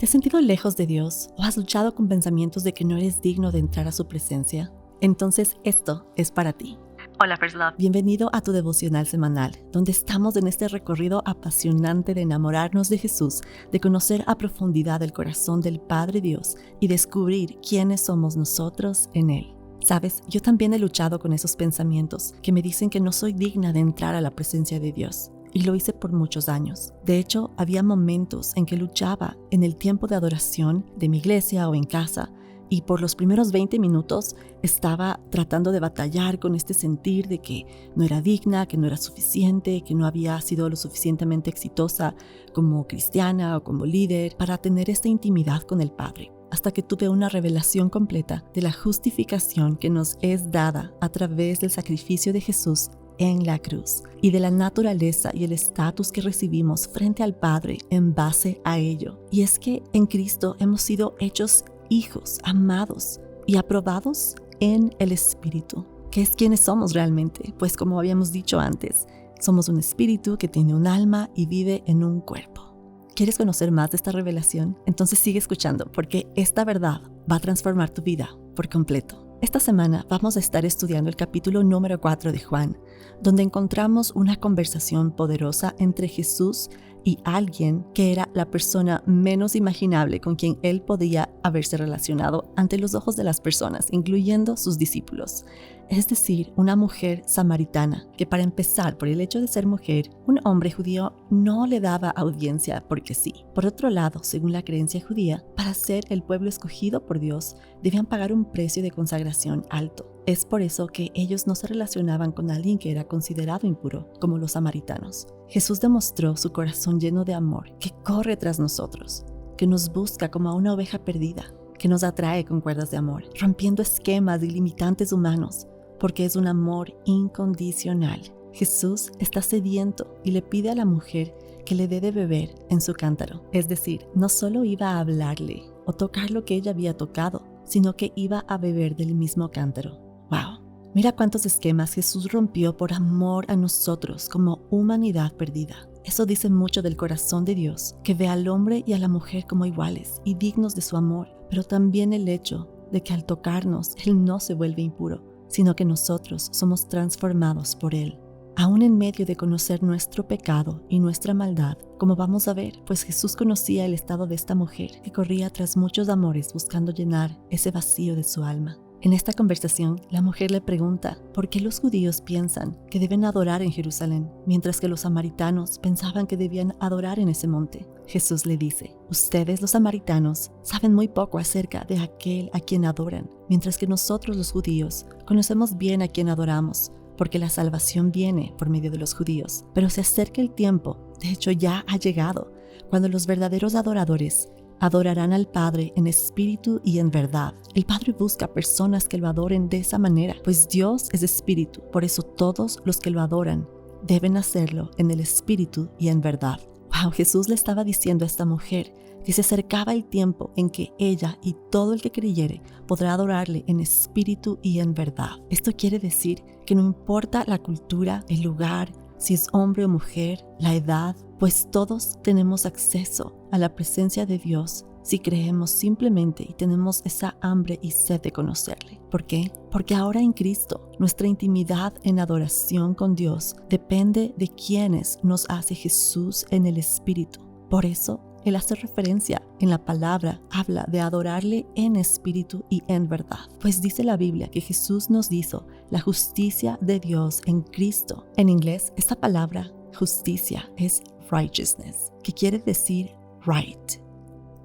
¿Te has sentido lejos de Dios o has luchado con pensamientos de que no eres digno de entrar a su presencia? Entonces esto es para ti. Hola, First Love. Bienvenido a tu devocional semanal, donde estamos en este recorrido apasionante de enamorarnos de Jesús, de conocer a profundidad el corazón del Padre Dios y descubrir quiénes somos nosotros en Él. Sabes, yo también he luchado con esos pensamientos que me dicen que no soy digna de entrar a la presencia de Dios. Y lo hice por muchos años. De hecho, había momentos en que luchaba en el tiempo de adoración de mi iglesia o en casa, y por los primeros 20 minutos estaba tratando de batallar con este sentir de que no era digna, que no era suficiente, que no había sido lo suficientemente exitosa como cristiana o como líder para tener esta intimidad con el Padre. Hasta que tuve una revelación completa de la justificación que nos es dada a través del sacrificio de Jesús en la cruz y de la naturaleza y el estatus que recibimos frente al Padre en base a ello. Y es que en Cristo hemos sido hechos hijos, amados y aprobados en el Espíritu. ¿Qué es quiénes somos realmente? Pues como habíamos dicho antes, somos un espíritu que tiene un alma y vive en un cuerpo. ¿Quieres conocer más de esta revelación? Entonces sigue escuchando, porque esta verdad va a transformar tu vida por completo. Esta semana vamos a estar estudiando el capítulo número 4 de Juan, donde encontramos una conversación poderosa entre Jesús y alguien que era la persona menos imaginable con quien él podía haberse relacionado ante los ojos de las personas, incluyendo sus discípulos. Es decir, una mujer samaritana, que para empezar, por el hecho de ser mujer, un hombre judío no le daba audiencia porque sí. Por otro lado, según la creencia judía, para ser el pueblo escogido por Dios, debían pagar un precio de consagración alto. Es por eso que ellos no se relacionaban con alguien que era considerado impuro, como los samaritanos. Jesús demostró su corazón lleno de amor, que corre tras nosotros, que nos busca como a una oveja perdida, que nos atrae con cuerdas de amor, rompiendo esquemas y limitantes humanos, porque es un amor incondicional. Jesús está sediento y le pide a la mujer que le dé de beber en su cántaro. Es decir, no solo iba a hablarle o tocar lo que ella había tocado, sino que iba a beber del mismo cántaro. ¡Wow! Mira cuántos esquemas Jesús rompió por amor a nosotros como humanidad perdida. Eso dice mucho del corazón de Dios, que ve al hombre y a la mujer como iguales y dignos de su amor, pero también el hecho de que al tocarnos, Él no se vuelve impuro, sino que nosotros somos transformados por Él. Aún en medio de conocer nuestro pecado y nuestra maldad, como vamos a ver, pues Jesús conocía el estado de esta mujer que corría tras muchos amores buscando llenar ese vacío de su alma. En esta conversación, la mujer le pregunta por qué los judíos piensan que deben adorar en Jerusalén, mientras que los samaritanos pensaban que debían adorar en ese monte. Jesús le dice, ustedes los samaritanos saben muy poco acerca de aquel a quien adoran, mientras que nosotros los judíos conocemos bien a quien adoramos, porque la salvación viene por medio de los judíos. Pero se acerca el tiempo, de hecho ya ha llegado, cuando los verdaderos adoradores adorarán al Padre en espíritu y en verdad. El Padre busca personas que lo adoren de esa manera, pues Dios es espíritu. Por eso todos los que lo adoran deben hacerlo en el espíritu y en verdad. Wow, Jesús le estaba diciendo a esta mujer que se acercaba el tiempo en que ella y todo el que creyere podrá adorarle en espíritu y en verdad. Esto quiere decir que no importa la cultura, el lugar, si es hombre o mujer, la edad, pues todos tenemos acceso a la presencia de Dios si creemos simplemente y tenemos esa hambre y sed de conocerle. ¿Por qué? Porque ahora en Cristo, nuestra intimidad en adoración con Dios depende de quienes nos hace Jesús en el Espíritu. Por eso, Él hace referencia en la palabra, habla de adorarle en espíritu y en verdad. Pues dice la Biblia que Jesús nos hizo la justicia de Dios en Cristo. En inglés, esta palabra justicia es righteousness, que quiere decir right.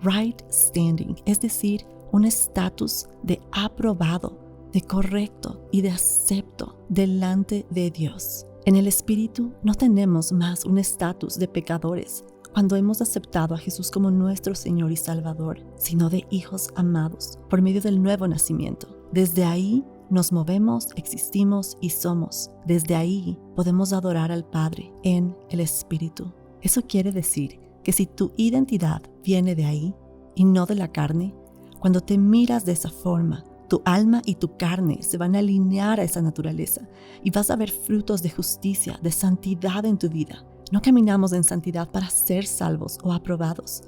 Right standing, es decir, un estatus de aprobado, de correcto y de acepto delante de Dios. En el Espíritu no tenemos más un estatus de pecadores, cuando hemos aceptado a Jesús como nuestro Señor y Salvador, sino de hijos amados por medio del nuevo nacimiento. Desde ahí nos movemos, existimos y somos. Desde ahí podemos adorar al Padre en el Espíritu. Eso quiere decir que si tu identidad viene de ahí y no de la carne, cuando te miras de esa forma, tu alma y tu carne se van a alinear a esa naturaleza y vas a ver frutos de justicia, de santidad en tu vida. No caminamos en santidad para ser salvos o aprobados.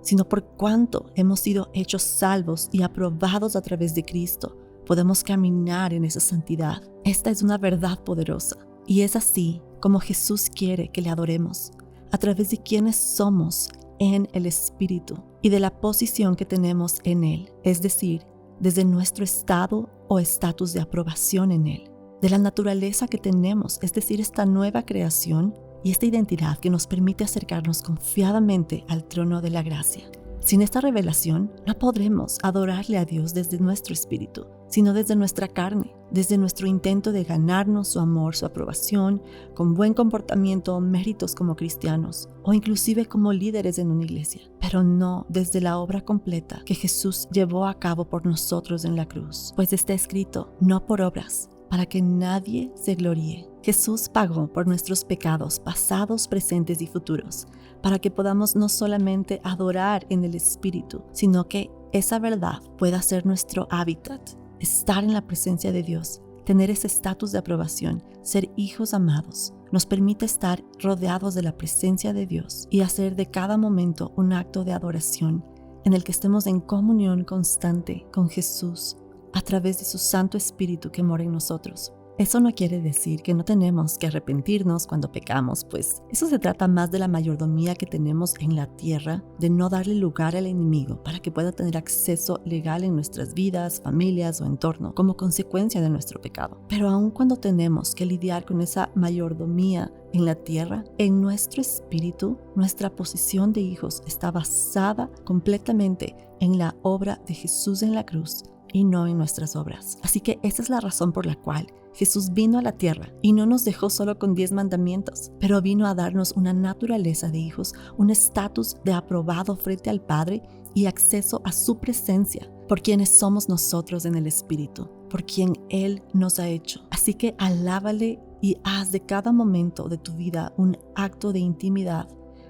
sino por cuanto hemos sido hechos salvos y aprobados a través de Cristo, podemos caminar en esa santidad. Esta es una verdad poderosa y es así como Jesús quiere que le adoremos, a través de quienes somos en el Espíritu y de la posición que tenemos en Él, es decir, desde nuestro estado o estatus de aprobación en Él, de la naturaleza que tenemos, es decir, esta nueva creación y esta identidad que nos permite acercarnos confiadamente al trono de la gracia. Sin esta revelación, no podremos adorarle a Dios desde nuestro espíritu, sino desde nuestra carne, desde nuestro intento de ganarnos su amor, su aprobación, con buen comportamiento o méritos como cristianos, o inclusive como líderes en una iglesia, pero no desde la obra completa que Jesús llevó a cabo por nosotros en la cruz. Pues está escrito, no por obras, para que nadie se gloríe. Jesús pagó por nuestros pecados pasados, presentes y futuros, para que podamos no solamente adorar en el Espíritu, sino que esa verdad pueda ser nuestro hábitat, estar en la presencia de Dios, tener ese estatus de aprobación, ser hijos amados. Nos permite estar rodeados de la presencia de Dios y hacer de cada momento un acto de adoración en el que estemos en comunión constante con Jesús a través de su Santo Espíritu que mora en nosotros. Eso no quiere decir que no tenemos que arrepentirnos cuando pecamos, pues eso se trata más de la mayordomía que tenemos en la tierra, de no darle lugar al enemigo para que pueda tener acceso legal en nuestras vidas, familias o entorno como consecuencia de nuestro pecado. Pero aun cuando tenemos que lidiar con esa mayordomía en la tierra, en nuestro espíritu, nuestra posición de hijos está basada completamente en la obra de Jesús en la cruz y no en nuestras obras. Así que esa es la razón por la cual Jesús vino a la tierra y no nos dejó solo con 10 mandamientos, pero vino a darnos una naturaleza de hijos, un estatus de aprobado frente al Padre y acceso a su presencia, por quienes somos nosotros en el Espíritu, por quien Él nos ha hecho. Así que alábale y haz de cada momento de tu vida un acto de intimidad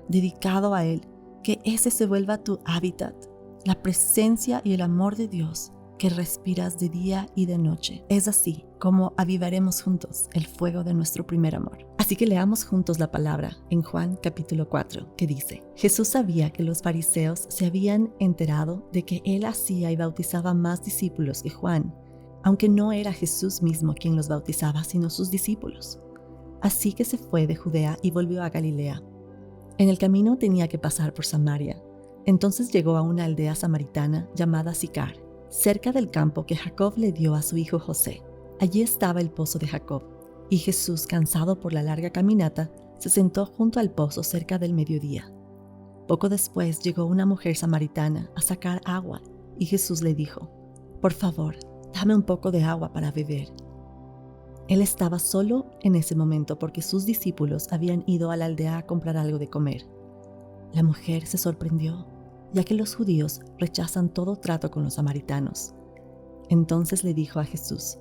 dedicado a Él, que ese se vuelva tu hábitat, la presencia y el amor de Dios que respiras de día y de noche. Es así como avivaremos juntos el fuego de nuestro primer amor. Así que leamos juntos la palabra en Juan capítulo 4, que dice: Jesús sabía que los fariseos se habían enterado de que él hacía y bautizaba más discípulos que Juan, aunque no era Jesús mismo quien los bautizaba, sino sus discípulos. Así que se fue de Judea y volvió a Galilea. En el camino tenía que pasar por Samaria. Entonces llegó a una aldea samaritana llamada Sicar, cerca del campo que Jacob le dio a su hijo José. Allí estaba el pozo de Jacob, y Jesús, cansado por la larga caminata, se sentó junto al pozo cerca del mediodía. Poco después llegó una mujer samaritana a sacar agua, y Jesús le dijo: «Por favor, dame un poco de agua para beber». Él estaba solo en ese momento porque sus discípulos habían ido a la aldea a comprar algo de comer. La mujer se sorprendió, ya que los judíos rechazan todo trato con los samaritanos. Entonces le dijo a Jesús: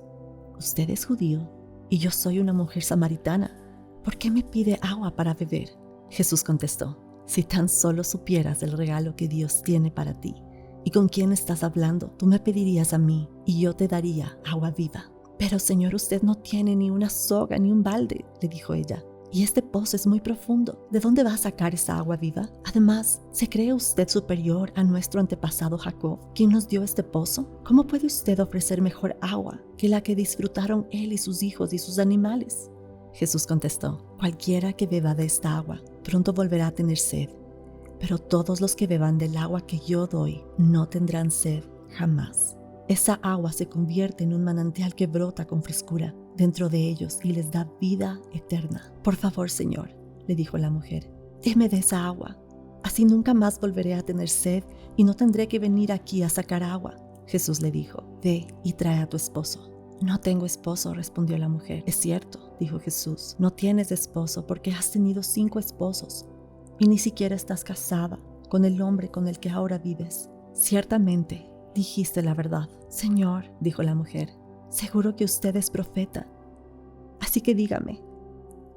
«Usted es judío y yo soy una mujer samaritana. ¿Por qué me pide agua para beber?». Jesús contestó: «Si tan solo supieras el regalo que Dios tiene para ti y con quién estás hablando, tú me pedirías a mí y yo te daría agua viva». «Pero Señor, usted no tiene ni una soga ni un balde», le dijo ella. «Y este pozo es muy profundo. ¿De dónde va a sacar esa agua viva? Además, ¿se cree usted superior a nuestro antepasado Jacob, quien nos dio este pozo? ¿Cómo puede usted ofrecer mejor agua que la que disfrutaron él y sus hijos y sus animales?». Jesús contestó: «Cualquiera que beba de esta agua pronto volverá a tener sed, pero todos los que beban del agua que yo doy no tendrán sed jamás. Esa agua se convierte en un manantial que brota con frescura dentro de ellos y les da vida eterna». «Por favor, Señor», le dijo la mujer, «deme de esa agua. Así nunca más volveré a tener sed y no tendré que venir aquí a sacar agua». Jesús le dijo: «Ve y trae a tu esposo». «No tengo esposo», respondió la mujer. «Es cierto», dijo Jesús, «no tienes esposo porque has tenido 5 esposos y ni siquiera estás casada con el hombre con el que ahora vives. Ciertamente dijiste la verdad». «Señor», dijo la mujer, «seguro que usted es profeta. Así que dígame,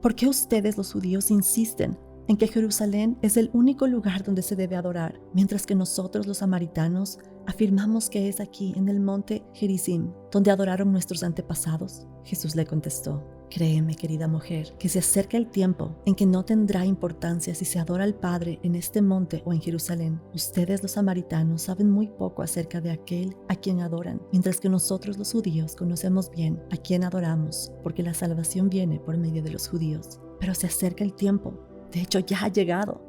¿por qué ustedes los judíos insisten en que Jerusalén es el único lugar donde se debe adorar, mientras que nosotros los samaritanos afirmamos que es aquí en el monte Gerizim, donde adoraron nuestros antepasados?» Jesús le contestó: Créeme, querida mujer, que se acerca el tiempo en que no tendrá importancia si se adora al Padre en este monte o en Jerusalén. Ustedes, los samaritanos, saben muy poco acerca de aquel a quien adoran, mientras que nosotros, los judíos, conocemos bien a quien adoramos, porque la salvación viene por medio de los judíos. Pero se acerca el tiempo, de hecho ya ha llegado,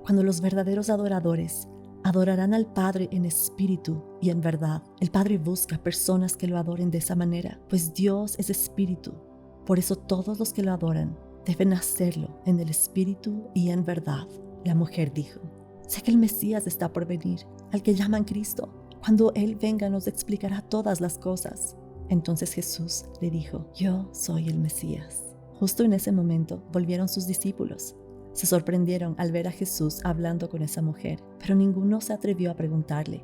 cuando los verdaderos adoradores adorarán al Padre en espíritu y en verdad. El Padre busca personas que lo adoren de esa manera, pues Dios es espíritu. Por eso todos los que lo adoran deben hacerlo en el espíritu y en verdad. La mujer dijo: sé que el Mesías está por venir, al que llaman Cristo. Cuando Él venga nos explicará todas las cosas. Entonces Jesús le dijo: yo soy el Mesías. Justo en ese momento volvieron sus discípulos. Se sorprendieron al ver a Jesús hablando con esa mujer, pero ninguno se atrevió a preguntarle: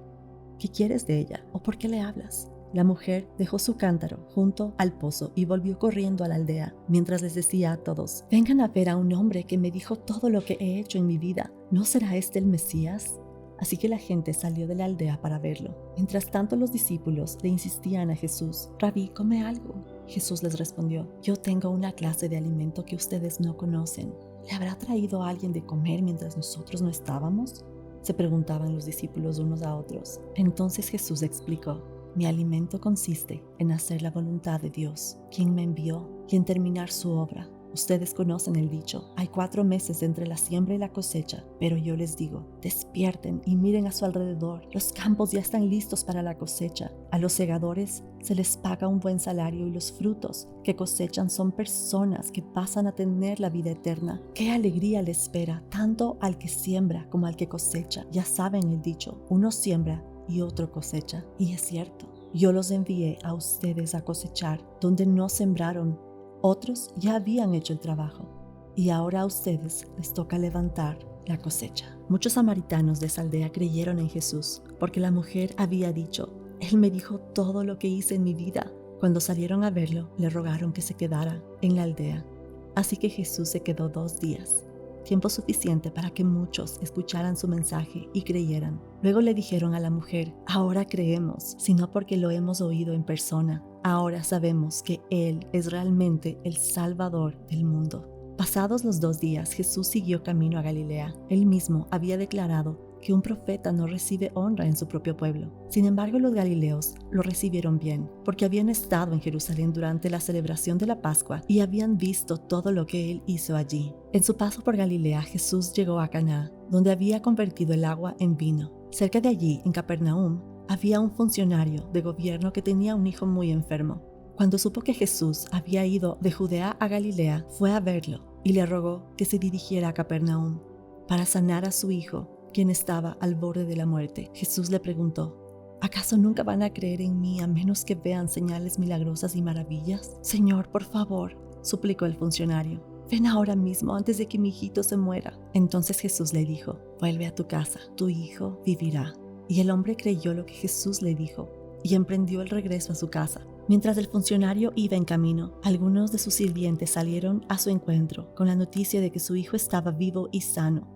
¿qué quieres de ella o por qué le hablas? La mujer dejó su cántaro junto al pozo y volvió corriendo a la aldea, mientras les decía a todos: vengan a ver a un hombre que me dijo todo lo que he hecho en mi vida. ¿No será este el Mesías? Así que la gente salió de la aldea para verlo. Mientras tanto, los discípulos le insistían a Jesús: Rabí, come algo. Jesús les respondió: yo tengo una clase de alimento que ustedes no conocen. ¿Le habrá traído a alguien de comer mientras nosotros no estábamos?, se preguntaban los discípulos unos a otros. Entonces Jesús explicó: mi alimento consiste en hacer la voluntad de Dios, quien me envió, y en terminar su obra. Ustedes conocen el dicho: hay 4 meses entre la siembra y la cosecha. Pero yo les digo: despierten y miren a su alrededor. Los campos ya están listos para la cosecha. A los segadores se les paga un buen salario y los frutos que cosechan son personas que pasan a tener la vida eterna. ¡Qué alegría le espera tanto al que siembra como al que cosecha! Ya saben el dicho: uno siembra y otro cosecha. Y es cierto, yo los envié a ustedes a cosechar donde no sembraron. Otros ya habían hecho el trabajo y ahora a ustedes les toca levantar la cosecha. Muchos samaritanos de esa aldea creyeron en Jesús porque la mujer había dicho: Él me dijo todo lo que hice en mi vida. Cuando salieron a verlo, le rogaron que se quedara en la aldea. Así que Jesús se quedó 2 días, tiempo suficiente para que muchos escucharan su mensaje y creyeran. Luego le dijeron a la mujer: ahora creemos, sino porque lo hemos oído en persona. Ahora sabemos que Él es realmente el Salvador del mundo. Pasados los 2 días, Jesús siguió camino a Galilea. Él mismo había declarado que un profeta no recibe honra en su propio pueblo. Sin embargo, los galileos lo recibieron bien, porque habían estado en Jerusalén durante la celebración de la Pascua y habían visto todo lo que Él hizo allí. En su paso por Galilea, Jesús llegó a Caná, donde había convertido el agua en vino. Cerca de allí, en Capernaum, había un funcionario de gobierno que tenía un hijo muy enfermo. Cuando supo que Jesús había ido de Judea a Galilea, fue a verlo y le rogó que se dirigiera a Capernaum para sanar a su hijo, quien estaba al borde de la muerte. Jesús le preguntó: ¿acaso nunca van a creer en mí a menos que vean señales milagrosas y maravillas? Señor, por favor, suplicó el funcionario, ven ahora mismo antes de que mi hijito se muera. Entonces Jesús le dijo: vuelve a tu casa, tu hijo vivirá. Y el hombre creyó lo que Jesús le dijo y emprendió el regreso a su casa. Mientras el funcionario iba en camino, algunos de sus sirvientes salieron a su encuentro con la noticia de que su hijo estaba vivo y sano.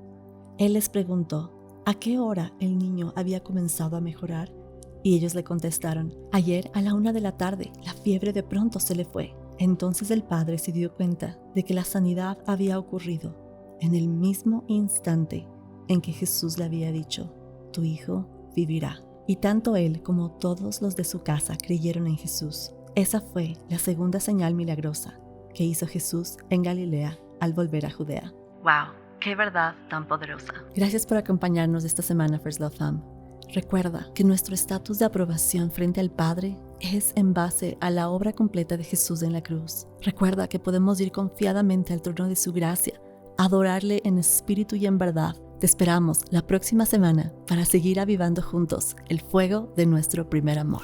Él les preguntó: ¿a qué hora el niño había comenzado a mejorar? Y ellos le contestaron: ayer a la 1 de la tarde, la fiebre de pronto se le fue. Entonces el padre se dio cuenta de que la sanidad había ocurrido en el mismo instante en que Jesús le había dicho: tu hijo vivirá. Y tanto él como todos los de su casa creyeron en Jesús. Esa fue la segunda señal milagrosa que hizo Jesús en Galilea al volver a Judea. ¡Wow! ¡Qué verdad tan poderosa! Gracias por acompañarnos esta semana, First Love Fam. Recuerda que nuestro estatus de aprobación frente al Padre es en base a la obra completa de Jesús en la cruz. Recuerda que podemos ir confiadamente al trono de su gracia, adorarle en espíritu y en verdad. Te esperamos la próxima semana para seguir avivando juntos el fuego de nuestro primer amor.